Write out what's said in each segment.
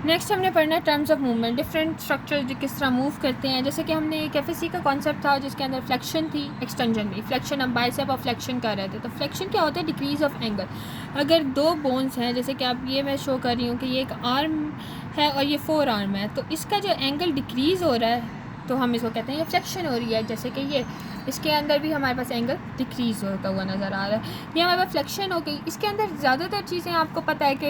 Next हमने पढ़ना है terms of movement, different structure जो किस तरह मूव करते हैं। जैसे कि हमने एक एफएससी का कॉन्सेप्ट था जिसके अंदर फ्लेक्शन थी, एक्सटेंशन थी। फ्लेक्शन हम बाइसेप और फ्लेक्शन कर रहे थे। तो फ्लेक्शन क्या होता है? Decrease of angle. अगर दो बोन्स हैं, जैसे कि आप ये मैं शो कर रही हूँ कि ये एक आर्म है और ये 4 आर्म है, तो इसका जो एंगल डिक्रीज़ हो रहा है तो हम इसको कहते हैं ये फ्लेक्शन हो रही है। जैसे कि ये इसके अंदर भी हमारे पास एंगल डिक्रीज़ होता हुआ नज़र आ रहा है, ये हमारे पास फ्लेक्शन हो गई। इसके अंदर ज़्यादातर चीज़ें आपको पता है कि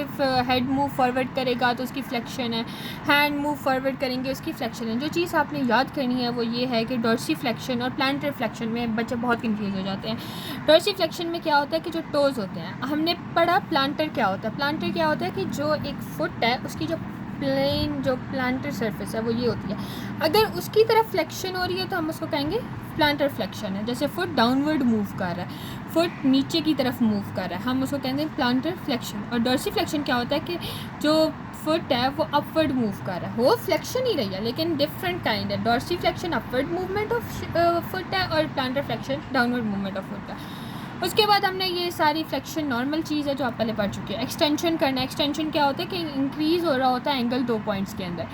हेड मूव फॉरवर्ड करेगा तो उसकी फ्लेक्शन है, हैंड मूव फॉरवर्ड करेंगे उसकी फ्लेक्शन है। जो चीज़ आपने याद करनी है वो ये है कि डॉर्सी फ्लेक्शन और प्लांटर फ्लेक्शन में बच्चे बहुत कंफ्यूज हो जाते हैं। डॉर्सी फ्लेक्शन में क्या होता है कि जो टोज़ होते हैं, हमने पढ़ा प्लांटर क्या होता है। प्लांटर क्या होता है कि जो एक फुट है उसकी जो प्लेन जो प्लांटर सरफेस है वो ये होती है, अगर उसकी तरफ फ्लेक्शन हो रही है तो हम उसको कहेंगे प्लांटर फ्लेक्शन है। जैसे फुट डाउनवर्ड मूव कर रहा है, फुट नीचे की तरफ मूव कर रहा है, हम उसको कहते हैं प्लांटर फ्लेक्शन। और डॉर्सी फ्लेक्शन क्या होता है कि जो फुट है वो अपवर्ड मूव कर रहा है, वो फ्लेक्शन ही रही है लेकिन डिफरेंट काइंड है। Dorsiflexion upward movement of foot है और plantar flexion downward movement of foot है। उसके बाद हमने ये सारी फ्लेक्शन नॉर्मल चीज़ है जो आप पहले पढ़ चुके हैं। एक्सटेंशन करना, एक्सटेंशन क्या होता है कि इंक्रीज़ हो रहा होता है एंगल 2 पॉइंट्स के अंदर,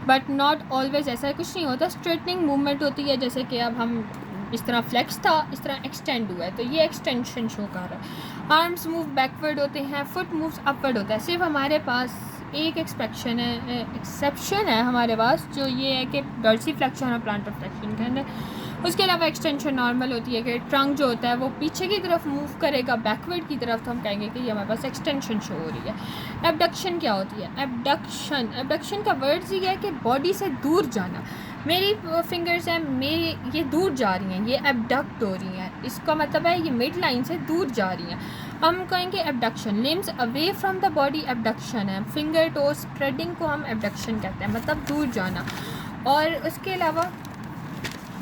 बट नॉट ऑलवेज ऐसा कुछ नहीं होता। स्ट्रेटनिंग मूवमेंट होती है, जैसे कि अब हम इस तरह फ्लेक्स था इस तरह एक्सटेंड हुआ है तो ये एक्सटेंशन शो कर रहा है। आर्म्स मूव बैकवर्ड होते हैं, फुट मूव्स अपवर्ड होता है। सिर्फ हमारे पास एक एक्सेप्शन है हमारे पास, जो ये है कि डॉर्सी फ्लेक्शन और प्लांटर फ्लेक्शन के अंदर। उसके अलावा एक्सटेंशन नॉर्मल होती है कि ट्रंक जो होता है वो पीछे की तरफ मूव करेगा बैकवर्ड की तरफ, तो हम कहेंगे कि ये हमारे पास एक्सटेंशन शो हो रही है। एबडक्शन क्या होती है? एबडक्शन का वर्ड्स ये है कि बॉडी से दूर जाना। मेरी फिंगर्स हैं, मेरी ये दूर जा रही हैं, ये एबडक्ट हो रही हैं, इसका मतलब है ये मिड लाइन से दूर जा रही हैं, हम कहेंगे abduction. Limbs away from the body abduction है। फिंगर टो स्प्रेडिंग को हम एबडक्शन कहते हैं, मतलब दूर जाना। और उसके अलावा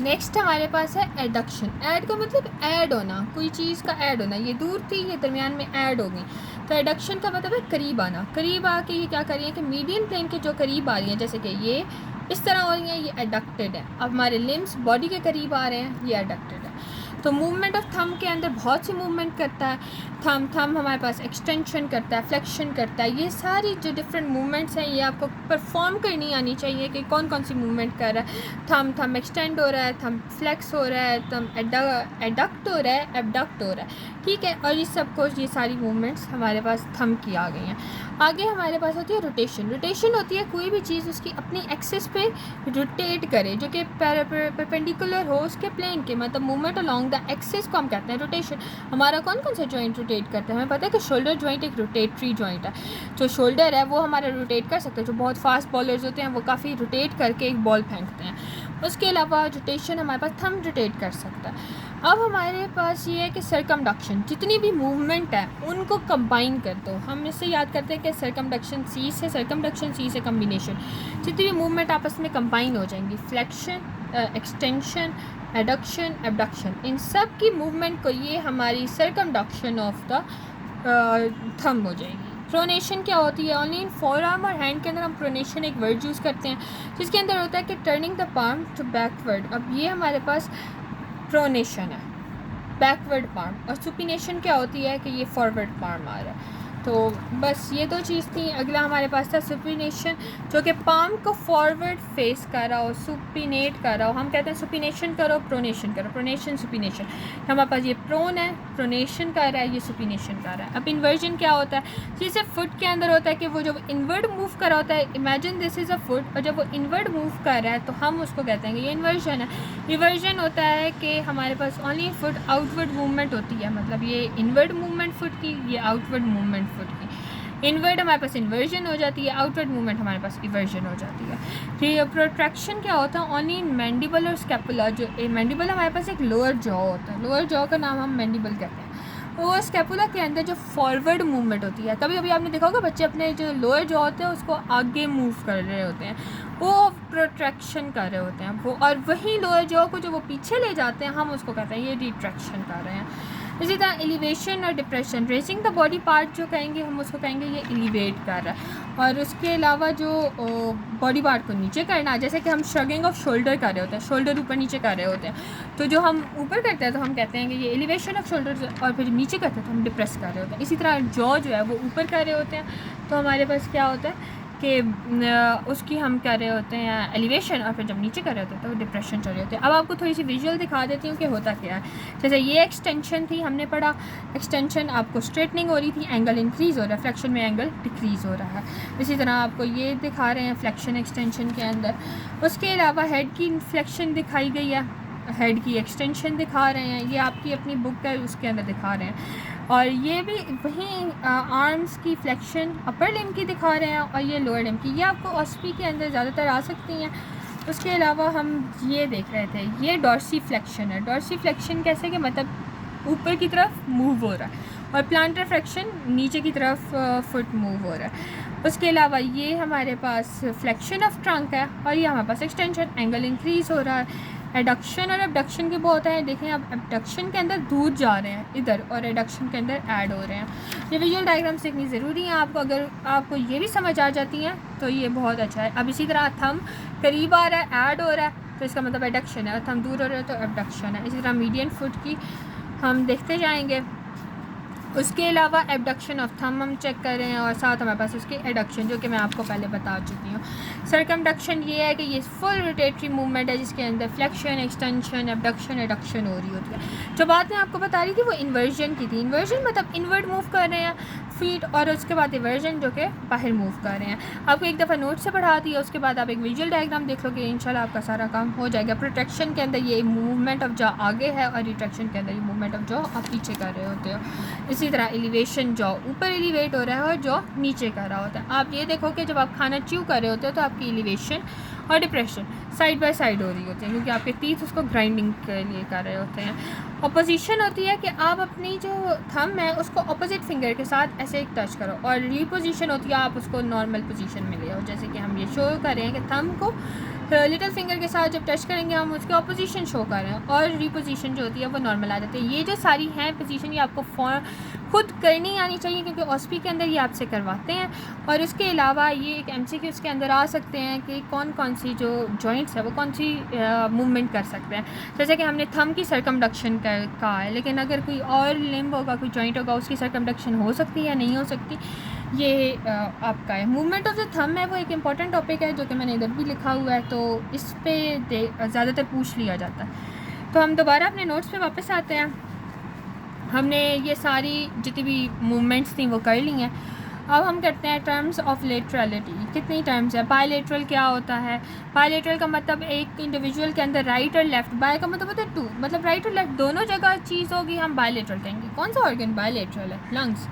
नेक्स्ट हमारे पास है एडक्शन। ऐड का मतलब ऐड होना, कोई चीज़ का ऐड होना, ये दूर थी ये दरमियान में ऐड हो गई। तो एडक्शन का मतलब है करीब आना। करीब आके ये क्या कर रही है कि मीडियम प्लेन के जो करीब आ रही हैं, जैसे कि ये इस तरह हो रही हैं, ये एडक्टेड है। अब हमारे लिम्स बॉडी के करीब आ रहे हैं, ये एडक्टेड है। तो मूवमेंट ऑफ थंब के अंदर बहुत सी मूवमेंट करता है। थंब हमारे पास एक्सटेंशन करता है, फ्लेक्शन करता है। ये सारी जो डिफरेंट मूवमेंट्स हैं ये आपको परफॉर्म करनी आनी चाहिए कि कौन कौन सी मूवमेंट कर रहा है। थंब एक्सटेंड हो रहा है, थंब फ्लेक्स हो रहा है, थंब एडक्ट हो रहा है, एबडक्ट हो रहा है, ठीक है। और ये सब कुछ ये सारी मूवमेंट्स हमारे पास थंब की आ गई हैं। आगे हमारे पास होती है रोटेशन। रोटेशन होती है कोई भी चीज़ उसकी अपनी एक्सिस पे रोटेट करे, जो कि परपेंडिकुलर हो उसके प्लेन के, मतलब मूवमेंट अलोंग द एक्सिस को हम कहते हैं रोटेशन। हमारा कौन कौन सा जॉइंट रोटेट करता है? हमें पता है कि शोल्डर जॉइंट एक रोटेटरी जॉइंट है। जो शोल्डर है वो हमारा रोटेट कर सकता है। जो बहुत फास्ट बॉलर्स होते हैं वो काफ़ी रोटेट करके एक बॉल फेंकते हैं। उसके अलावा रोटेशन हमारे पास थंब रोटेट कर सकता है। अब हमारे पास ये है कि सरकमडक्शन, जितनी भी मूवमेंट है उनको कंबाइन कर दो। हम इससे याद करते हैं कि सरकमडक्शन सी से कम्बिनेशन, जितनी भी मूवमेंट आपस में कंबाइन हो जाएंगी, फ्लेक्शन, एक्सटेंशन, एडक्शन, एबडक्शन, इन सब की मूवमेंट को ये हमारी सरकमडक्शन ऑफ द थंब हो जाएगी। प्रोनेशन क्या होती है? ओनली इन फोर आर्म और हैंड के अंदर हम प्रोनेशन एक वर्ड यूज़ करते हैं जिसके अंदर होता है कि turning the palm to backward. अब ये हमारे पास प्रोनेशन है, बैकवर्ड पार्म। और सुपिनेशन क्या होती है कि ये फॉरवर्ड पार्म आ रहा है। तो बस ये दो चीज़ थी। अगला हमारे पास था सुपिनेशन, जो कि पाम को फॉरवर्ड फेस कर रहा हो, सुपिनेट कर रहा हो। हम कहते हैं सुपिनेशन करो, प्रोनेशन करो, प्रोनेशन सुपिनेशन। हमारे पास ये प्रोन है, प्रोनेशन कर रहा है, ये सुपिनेशन कर रहा है। अब इन्वर्जन क्या होता है? जैसे फुट के अंदर होता है कि वो जब इन्वर्ड मूव कर रहा होता है, imagine this is a foot, और जब वो इन्वर्ड मूव कर रहा है तो हम उसको कहते हैं कि ये इन्वर्जन है। रिवर्जन होता है कि हमारे पास ओनली फुट आउटवर्ड मूवमेंट होती है, मतलब ये इनवर्ड मूवमेंट फुट की, ये आउटवर्ड मूवमेंट फुट की। इनवर्ड हमारे पास इन्वर्जन हो जाती है, आउटवर्ड मूवमेंट हमारे पास इवर्जन हो जाती है। फिर प्रोट्रैक्शन क्या होता है? ओनली इन मैंडिबल और स्कैपुला। जो मैंडिबल हमारे पास एक लोअर जॉ होता है, लोअर जॉ का नाम हम मैंडिबल कहते हैं। वो स्कैपुला के अंदर जो फॉरवर्ड मूवमेंट होती है, कभी कभी आपने देखा होगा बच्चे अपने जो लोअर जॉ होते हैं उसको आगे मूव कर रहे होते हैं, वो प्रोट्रैक्शन कर रहे होते हैं वो। और वहीं लोअर जॉ को जो वो पीछे ले जाते हैं हम उसको कहते हैं ये रिट्रैक्शन कर रहे हैं। इसी तरह एलिवेशन और depression, raising the body part जो कहेंगे हम उसको कहेंगे ये एलिवेट कर रहा है। और उसके अलावा जो बॉडी पार्ट को नीचे करना, जैसे कि हम श्रगिंग ऑफ शोल्डर कर रहे होते हैं, शोल्डर ऊपर नीचे कर रहे होते हैं, तो जो हम ऊपर करते हैं तो हम कहते हैं कि ये एलिवेशन ऑफ शोल्डर, और फिर नीचे करते हैं तो हम डिप्रेस कर रहे होते हैं। इसी तरह जॉ जो है वो ऊपर कर रहे होते हैं तो हमारे पास क्या होता है कि उसकी हम कर रहे होते हैं एलिवेशन, और फिर जब नीचे कर रहे होते हैं तो डिप्रेशन चल रहे होते हैं। अब आपको थोड़ी सी विजुअल दिखा देती हूँ कि होता क्या है। जैसे ये एक्सटेंशन थी, हमने पढ़ा एक्सटेंशन आपको स्ट्रेटनिंग हो रही थी, एंगल इंक्रीज़ हो रहा है, फ्लेक्शन में एंगल डिक्रीज़ हो रहा है। इसी तरह आपको ये दिखा रहे हैं फ्लेक्शन एक्सटेंशन के अंदर। उसके अलावा हेड की फ्लेक्शन दिखाई गई है, हेड की एक्सटेंशन दिखा रहे हैं, ये आपकी अपनी बुक है उसके अंदर दिखा रहे हैं। और ये भी वहीं आर्म्स की फ्लेक्शन अपर लिम्ब की दिखा रहे हैं, और ये लोअर लिम्ब की, ये आपको ऑस्पी के अंदर ज़्यादातर आ सकती हैं। उसके अलावा हम ये देख रहे थे, ये डॉर्सी फ्लेक्शन है। डॉर्सी फ्लेक्शन कैसे कि मतलब ऊपर की तरफ मूव हो रहा है, और प्लांटर फ्लेक्शन नीचे की तरफ फुट मूव हो रहा है। उसके अलावा ये हमारे पास फ्लेक्शन ऑफ ट्रंक है, और ये हमारे पास एक्सटेंशन, एंगल इंक्रीज़ हो रहा है। एडक्शन और एबडक्शन के बहुत है, देखें आप एबडक्शन के अंदर दूर जा रहे हैं इधर, और एडक्शन के अंदर ऐड हो रहे हैं। ये विजुअल डायग्राम सीखनी ज़रूरी है आपको, अगर आपको ये भी समझ आ जाती हैं तो ये बहुत अच्छा है। अब इसी तरह थंब करीब आ रहा है, ऐड हो रहा है, तो इसका मतलब एडक्शन है, और थंब दूर हो रहा है तो एबडक्शन है। इसी तरह मीडियन फुट की हम देखते जाएंगे। उसके अलावा एबडक्शन ऑफ थंब हम चेक कर रहे हैं, और साथ हमारे पास उसकी एडक्शन, जो कि मैं आपको पहले बता चुकी हूँ। सर्कमडक्शन ये है कि ये फुल रोटेटरी मूवमेंट है, जिसके अंदर फ्लेक्शन, एक्सटेंशन, एबडक्शन, एडक्शन हो रही होती है। जो बात मैं आपको बता रही थी वो इन्वर्जन की थी। इन्वर्जन मतलब इनवर्ड मूव कर रहे हैं फीट, और उसके बाद इवर्जन जो कि बाहर मूव कर रहे हैं। आपको एक दफ़ा नोट से पढ़ा दिया, उसके बाद आप एक विजुअल डायग्राम देख लोगे, इंशाल्लाह आपका सारा काम हो जाएगा। प्रोटेक्शन के अंदर ये मूवमेंट ऑफ जॉ आगे है, और रिट्रैक्शन के अंदर ये मूवमेंट ऑफ जॉ आप पीछे कर रहे होते हो। इसी तरह एलिवेशन, जॉ ऊपर एलिवेट हो रहा है और जॉ नीचे कर रहा होता है। आप ये देखो कि जब आप खाना च्यू कर रहे होते हो तो आपकी एलिवेशन और डिप्रेशन साइड बाय साइड हो रही होती है, क्योंकि आपके टीथ उसको ग्राइंडिंग के लिए कर रहे होते हैं। अपोजिशन होती है कि आप अपनी जो थंब है उसको अपोजिट फिंगर के साथ ऐसे एक टच करो, और रिपोजिशन होती है आप उसको नॉर्मल पोजीशन में ले आओ। जैसे कि हम ये शो कर रहे हैं कि थंब को लिटिल फिंगर के साथ जब टच करेंगे हम उसके अपोजिशन शो कर रहे हैं, और रिपोजिशन जो होती है वो नॉर्मल आ जाती है। ये जो सारी हैं पोजीशन ये आपको खुद करनी आनी चाहिए, क्योंकि ऑस्पी के अंदर ये आपसे करवाते हैं। और उसके अलावा ये एक एमसीक्यूज़ के अंदर आ सकते हैं कि कौन कौन सी जो जॉइंट्स है वो कौन सी मूवमेंट कर सकते हैं। जैसे कि हमने थंब की सर्कमडक्शन कहा है, लेकिन अगर कोई और लिम्ब होगा, कोई जॉइंट होगा, उसकी सर्कमडक्शन हो सकती है या नहीं हो सकती, ये आपका है। मूवमेंट ऑफ द थंब है वो एक इंपॉर्टेंट टॉपिक है, जो कि मैंने इधर भी लिखा हुआ है, तो इस पर ज़्यादातर पूछ लिया जाता है। तो हम दोबारा अपने नोट्स पे वापस आते हैं। हमने ये सारी जितनी भी मूवमेंट्स थी वो कर ली हैं। अब हम करते हैं टर्म्स ऑफ लेटरलिटी। कितनी टर्म्स है? बायलेटरल क्या होता है? बायलेटरल का मतलब एक इंडिविजुअल के अंदर राइट और लेफ्ट, बाय का मतलब होता है टू, मतलब राइट और लेफ्ट दोनों जगह चीज़ होगी, हम बायलेटरल कहेंगे। कौन सा ऑर्गन बायलेटरल है? लंग्स।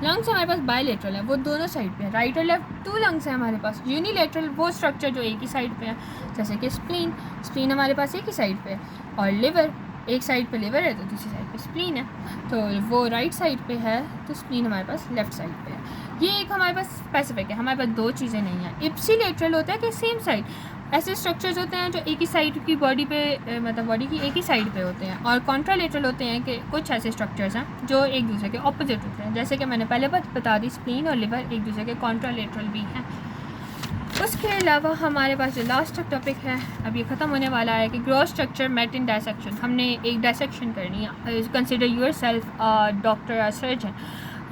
लंग्स हमारे पास बायलेटरल है, वो दोनों साइड पे है, राइट और लेफ्ट टू लंग्स है हमारे पास। यूनिलेटरल वो स्ट्रक्चर जो एक ही साइड पे है, जैसे कि स्प्लीन। स्प्लीन हमारे पास एक ही साइड पे है। और लिवर, एक साइड पे लिवर है तो दूसरी साइड पे स्प्लीन है, तो वो राइट साइड पे है तो स्प्लीन हमारे पास लेफ्ट साइड पे है। ये एक हमारे पास स्पेसिफिक है, हमारे पास दो चीज़ें नहीं हैं। इप्सिलेटरल होता है कि सेम साइड, ऐसे स्ट्रक्चर्स होते हैं जो एक ही साइड की बॉडी पे मतलब बॉडी की एक ही साइड पे होते हैं। और कॉन्ट्रालेटरल होते हैं कि कुछ ऐसे स्ट्रक्चर्स हैं जो एक दूसरे के ऑपोजिट होते हैं, जैसे कि मैंने पहले बता दी, स्प्लीन और लिवर एक दूसरे के कॉन्ट्रालेटरल भी हैं। उसके अलावा हमारे पास जो लास्ट टॉपिक है, अब ये ख़त्म होने वाला है, कि gross structure met in dissection. हमने एक डायसेक्शन करनी है। कंसिडर यूर सेल्फ डॉक्टर और सर्जन।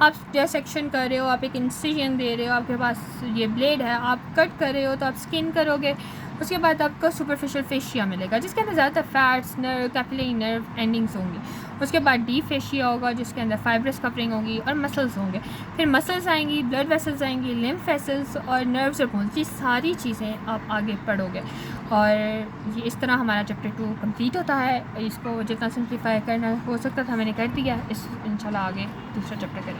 आप डायसेक्शन कर रहे हो, आप एक इंसिजन दे रहे हो, आपके पास ये ब्लेड है, आप कट कर रहे हो तो आप स्किन करोगे। उसके बाद आपको सुपरफिशियल फेशिया मिलेगा, जिसके अंदर ज़्यादातर fats, nerve, capillary nerve endings होंगी। उसके बाद डीप फेशिया होगा, जिसके अंदर फाइब्रस कवरिंग होगी और मसल्स होंगे। फिर मसल्स आएंगी, ब्लड वेसल्स आएंगी, लिम्फ वेसल्स और नर्व्स और बोन्स। ये सारी चीज़ें आप आगे पढ़ोगे, और ये इस तरह हमारा चैप्टर 2 कंप्लीट होता है। इसको जितना सिंप्लीफाई करना हो सकता था मैंने कर दिया। इंशाल्लाह आगे दूसरा चैप्टर करेंगे।